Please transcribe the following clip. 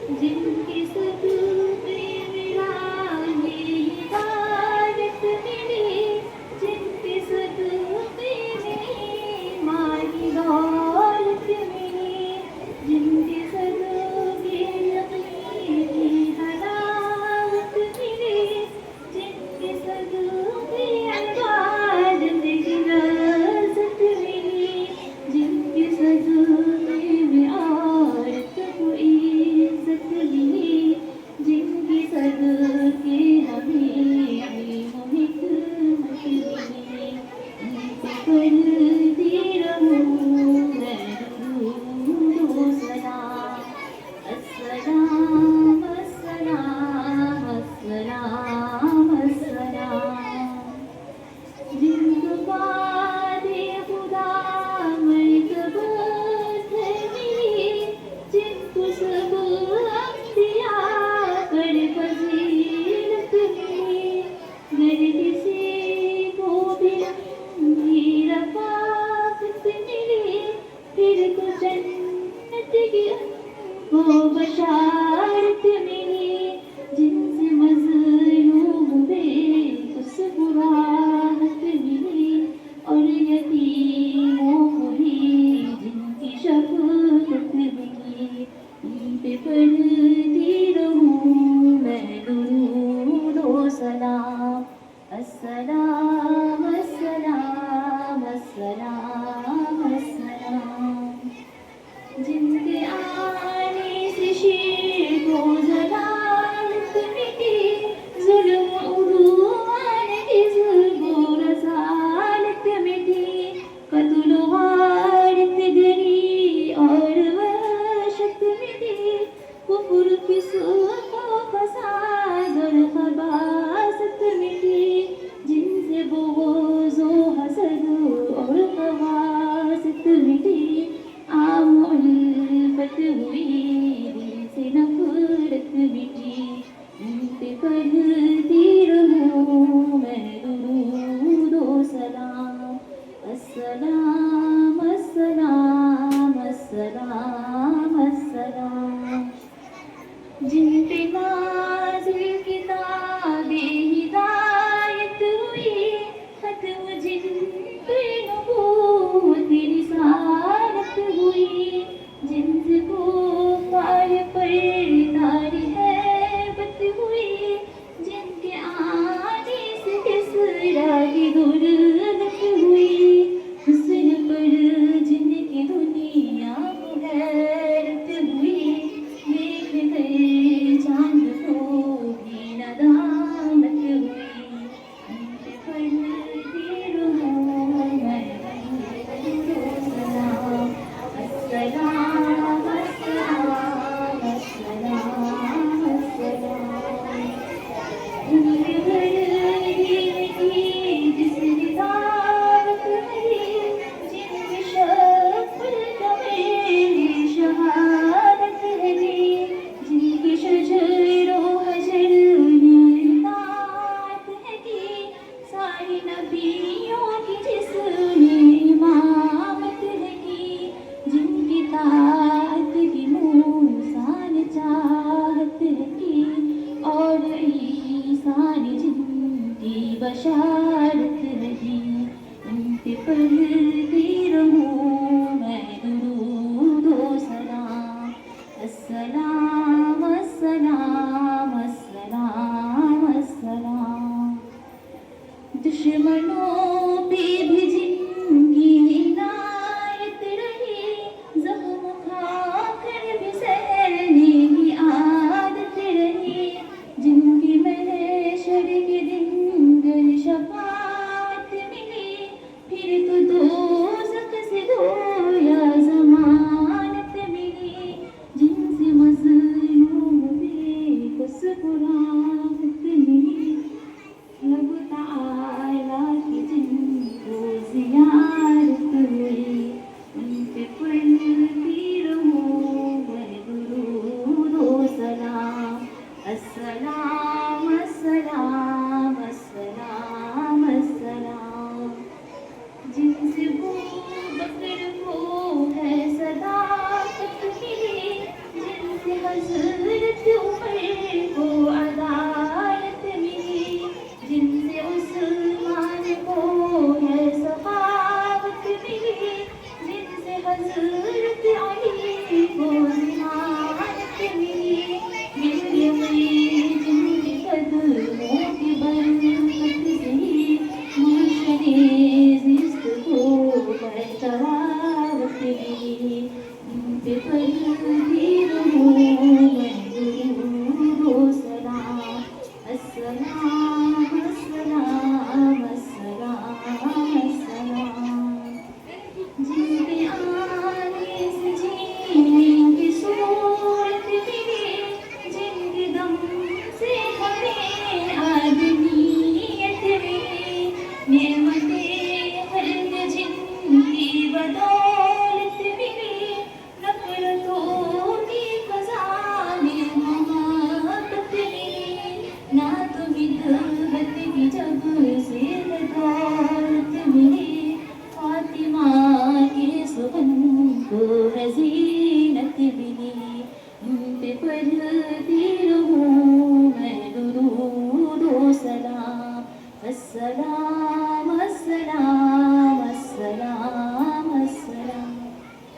जिनके सदूके मिलाने हिदायत मिली, जिनके सदूके में माली दौलत मिली, जिनके सदूके यकीन की हलावत मिली, जिनके सदूके इबादत की लज़्ज़त मिली, जिनके सदूके में औरत को इज़्ज़त मिली, जिनके सदूके हमें इल्म हिकमत मिली, उनसे पढ़ती रहूं मैं दुरूद व सलाम। अस्सलाम अस्सलाम अस्सलाम अस्सलाम। जिनको बादे खुदा मर्तबत मिली, जिनको सब अम्बिया पर फजीलत मिली, गर किसी को भी उनकी रफ़ाक़त मिली, फिर तो जन्नत की उनको बशारत मिली, जिनसे मज़लूम बेबस को राहत मिली, और यतीमों को भी जिनकी शफ़क़त मिली, उन पे पढ़ती रहूं मैं दुरूद व सलाम। अस्सलाम अस्सलाम अस्सलाम अस्सलाम। जिनके आने से शिर्क व ज़लालत मिटी, ज़ुल्म उदवान की ज़ुल्म व रज़ालत मिटी, क़त्ल व गारत गरी और वहशत मिटी, कुफ़्र फ़िस्क़ व फ़साद और ख़बासत मिटी, जिनसे बुग़्ज़ व हसद और ख़वासत मिटी, आम उल्फ़त हुई दिल से नफ़रत मिटी, उन पे पढ़ती रहूं मैं दुरूद व सलाम। अस्सलाम अस्सलाम अस्सलाम अस्सलाम। जिन पे नाज़िल किताबे हिदायत हुई, ख़त्म जिन पे नबूवत रिसालत हुई, जिनसे कुफ़ार पर तारी हैबत हुई, जिनके आने से किस्रा की गुर्बत हुई, हुस्न पर जिनकी दुनिया को हैरत हुई, देख गए चाँद को भी नदामत हुई, उन पे पढ़ती रहूं मैं दुरूद व सलाम। अस्सलाम अस्सलाम अस्सलाम अस्सलाम। उनके घर की जिस रिसालत मिली, जिनकी शफ़क़त में शहादत मिली, जिनकी शजर व हजर में इताअत है की, सारे नबियों की जिसने इमामत है की, जिनकी ताअत की मूसा ने चाहत है की, और ईसा ने जिनकी बशारत है दी, उन पे पढ़ती रहूं मैं दुरूद व सलाम। अस्सलाम अस्सलाम अस्सलाम अस्सलाम। दुश्मनों पे भी जिनकी इनायत रही, ज़ख्म खाकर भी सहने की आदत रही, जिनकी महशर के दिन गर शफ़ाअत मिली, फिर तो दोज़ख से धोया ज़मानत मिली, जिनसे मज़लूम बेबस को राहत मिली, रब ताला की जिनको ज़ियारत हुई, उन पे पढ़ती रहूं मैं दुरूद व सलाम। अस्सलाम अस्सलाम अस्सलाम अस्सलाम। जिनसे वो बकर को है सदाकत मिली, जिनसे हज़रत